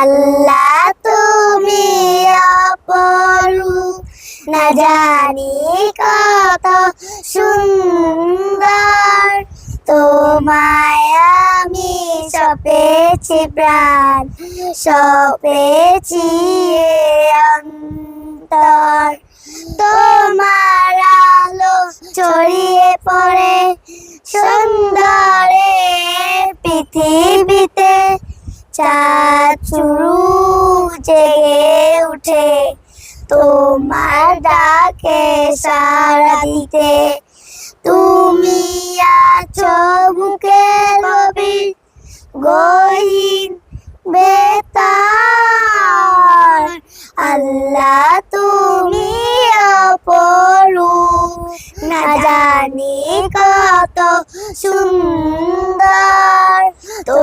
আল্লাহ তুমি অপরূপ, না জানি কত সুন্দর। তোমায় আমি সপেছি প্রাণ, সপেছি এ অন্তর। তোমার আলো ছড়িয়ে পড়ে সুন্দরে পৃথিবীতে, চাঁদ শুরু জেগে উঠে তোমার ডাকে সাড়া দিতে। তুমি আছো বুকে গভীর গহীন বেতার। আল্লাহ তুমি অপরূপ, না জানি কত সুন্দর। তো